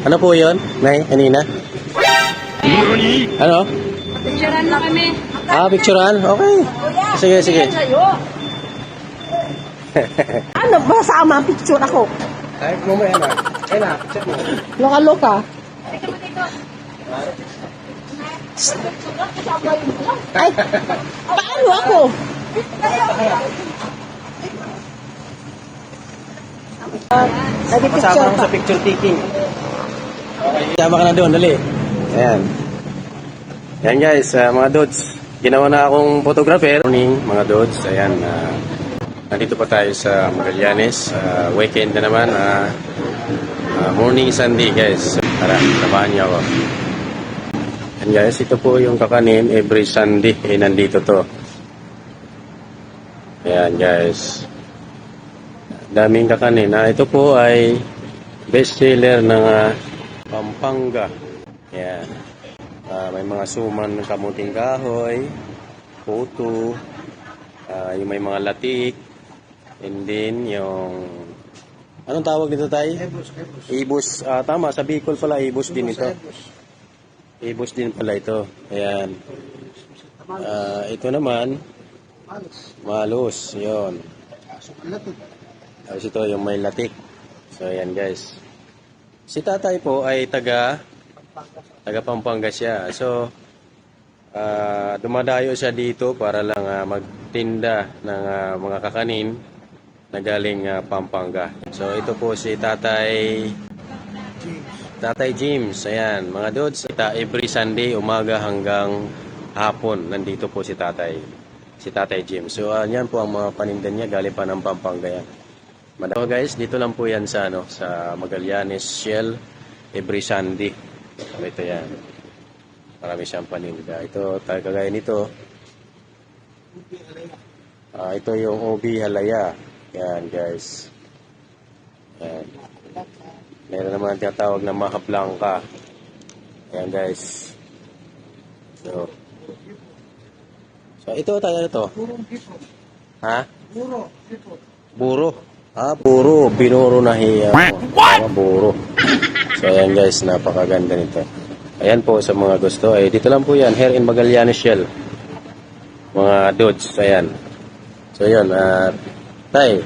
Ano po yun, Nay, kanina? Ano? Picturean na kami. Picturean? Okay. Sige, sige. Ano ba sama picture ako? Ay, mamaya na. Ay na, check mo. Loka-loka. Ay, paano ako? Kasama Nag-picture ko pa. sa picture taking. Okay. Kasama ka na doon, dali. Ayan. Ayan guys, mga dudes. Ginawa na akong photographer. Morning, mga dudes. Ayan, nandito pa tayo sa Magallanes. Weekend na naman. Morning Sunday guys. Tara, samahan niyo ako. Ayan guys, ito po yung kakanin every Sunday. Nandito to. Ayan guys. Daming kakanin. Ito po ay best seller ng Pampanga. Ayan. May mga suman ng kamuting kahoy, puto, yung may mga latik, and then yung anong tawag nito tayo? Ibus. Tama, sa Bicol pala, ibus din ito. Ibus din pala ito. Ayan. Ito naman, malus. Yun. Tapos ito yung may latik. So ayan guys. Si tatay po ay taga Pampanga siya. So dumadayo siya dito para lang magtinda ng mga kakanin na galing Pampanga. So ito po si Tatay James. Ayan, mga dudes, every Sunday umaga hanggang hapon nandito po si Tatay James. So yan po ang mga paninda niya, galing pa ng Pampanga yan. So guys, dito lang po yan sa sa Magallanes Shell every Sunday. Ito yan. Marami siyang paninda. Ito, kagaya nito. Ito yung Obi Halaya. Yan guys. Yan. Meron naman tinatawag na Maha Blanca. Yan guys. So ito tayo na to. Ha? Buro. Buro. Binuro na hiya. Buro. So ayan guys, napakaganda nito. Ayan po sa mga gusto. Dito lang po yan. Here in Magallanes Shell. Mga dudes. Ayan. So yun. Tay,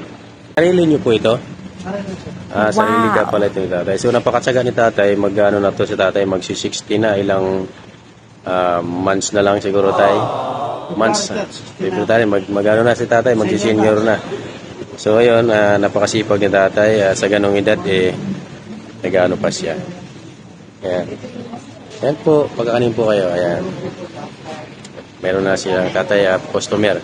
sarili niyo po ito? Sarili ka pala ito ni tatay. So napakatsaga ni tatay. Mag-ano na to si tatay. Magsi-60 na. Ilang months na lang siguro tayo. Months. Mag-ano na si tatay. Magsi-senior na. So ayun, napakasipag ni tatay. Sa ganong edad, nag-ano pa siya. Ayan. Ayan po, pagkakanin po kayo. Ayan. Meron na silang tatay customer.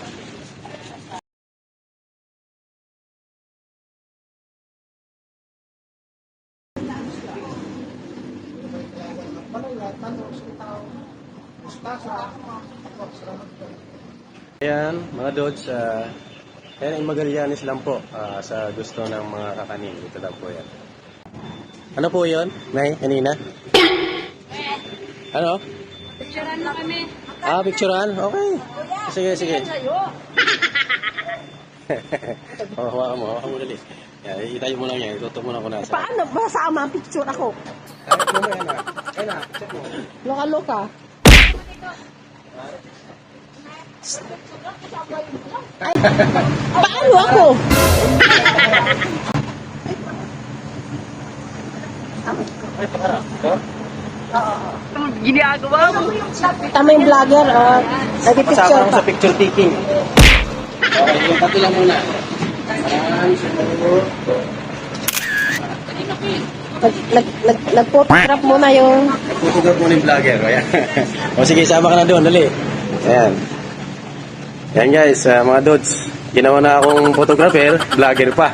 Ayan, mga dods, ayan, in Magallanes lang po sa gusto ng mga kakanin. Ito lang po yan. Ano po yun, Nay, kanina? Ano? Picturean na kami. Picturean? Okay. Sige, sige. Hawakan mo dali. Yan, itayo mo lang yan. Itutok mo lang ko nasa. Paano ba sama picture ako? Ay, mamaya na. Ay na, check mo. Loka-loka. Ay, paano ako? Ginagawa mo. Tama yung vlogger. Nag-picture Kasama ko pa. sa picture taking. Okay, yung tato lang muna. Ayan, siguro. Nag-photograph muna yung... Photograph mo ng vlogger. Ayan. O sige, sama ka na doon. Dali. Ayan. Ayan guys, mga dudes. Ginawa na akong photographer. Vlogger pa.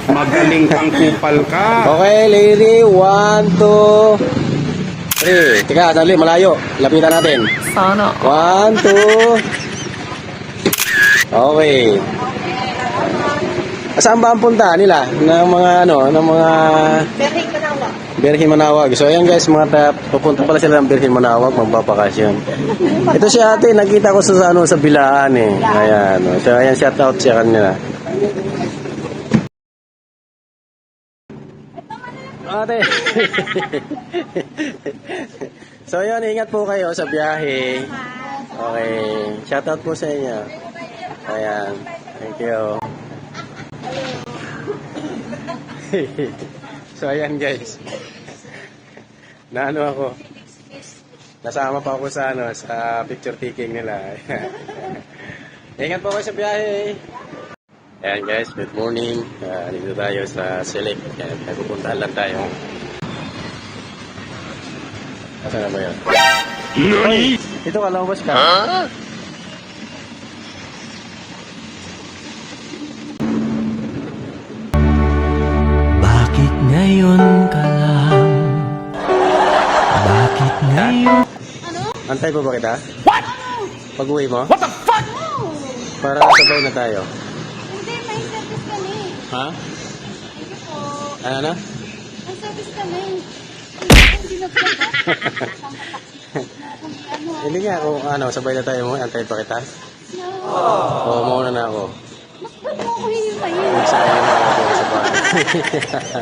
Magaling kang kupal ka. Okay, lady. 1, 2, 3. Teka, dali. Malayo. Lapitan natin. Sana. 1, 2. Okay. Saan ba ang punta nila? Ng mga ng mga Birhen Manawag. So ayan guys, pupunta pala sila ng Birhen Manawag, magpapakasyon. Ito si ate, nakita ko sa sa Bilaan eh. Ayan. So ayan, shout out siya kanila. ate. So yun, ingat po kayo sa biyahe. Okay. Shoutout po sa inyo. Ayan. Thank you. So ayan guys. Naano ako. Nasama pa ako sa sa picture taking nila. Ingat po kayo sa biyahe. Ayan guys, good morning. Dito tayo sa Select. Ayan, nagpupuntahan lang tayo. Asan na ba yun? Hoy! Ito ka, lumabas ka. Bakit ngayon ka lang? Bakit ngayon? Antay po ba kita? What? Pag-uwi mo? What the fuck? Para sabay na tayo. Hindi, may service kami. Ha? Sige po. Ano na? May service kami. Hindi na po. Hindi nga, kung ano, sabay na tayo mo. Antay pa kita? Oo, mauna na ako. Mas ba't mo ako hihintayin? Magsakay na ako sa bahay.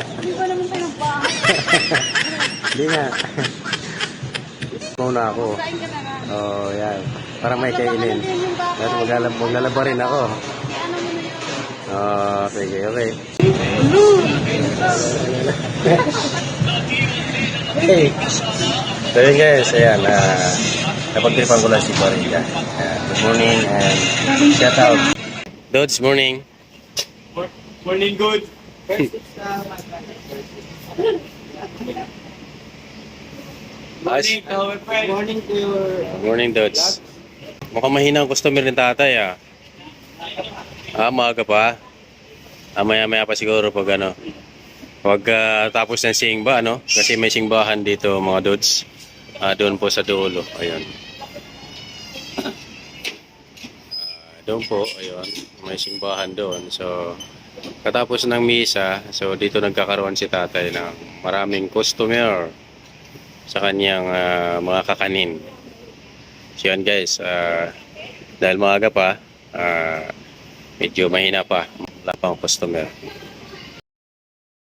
Hindi ba naman tayo bahay? Hindi nga. Mauna ako. Kain ka na nga. Oo, yan. Para may kainin. At maglalaba rin ako. Ano mo na yun? Oo, sige, okay. Hey! So yun guys, ayan. Napagtripan ko lang si Maria. Good morning and shout out. Dods, morning. Morning, good. Morning, Morning to your... morning, Dods. Mukhang mahina ang customer ni tatay, ah. Maaga pa. Maya-maya pa siguro pag ano. Pag tapos ng singba, ano? Kasi may singbahan dito, mga Dods. Doon po sa dulo. Ayun. Doon po, ayun. May singbahan doon. So, katapos ng misa, so dito nagkakaroon si tatay ng maraming customer sa kanyang mga kakanin. So yan guys, dahil maaga pa, medyo mahina pa, wala pang customer.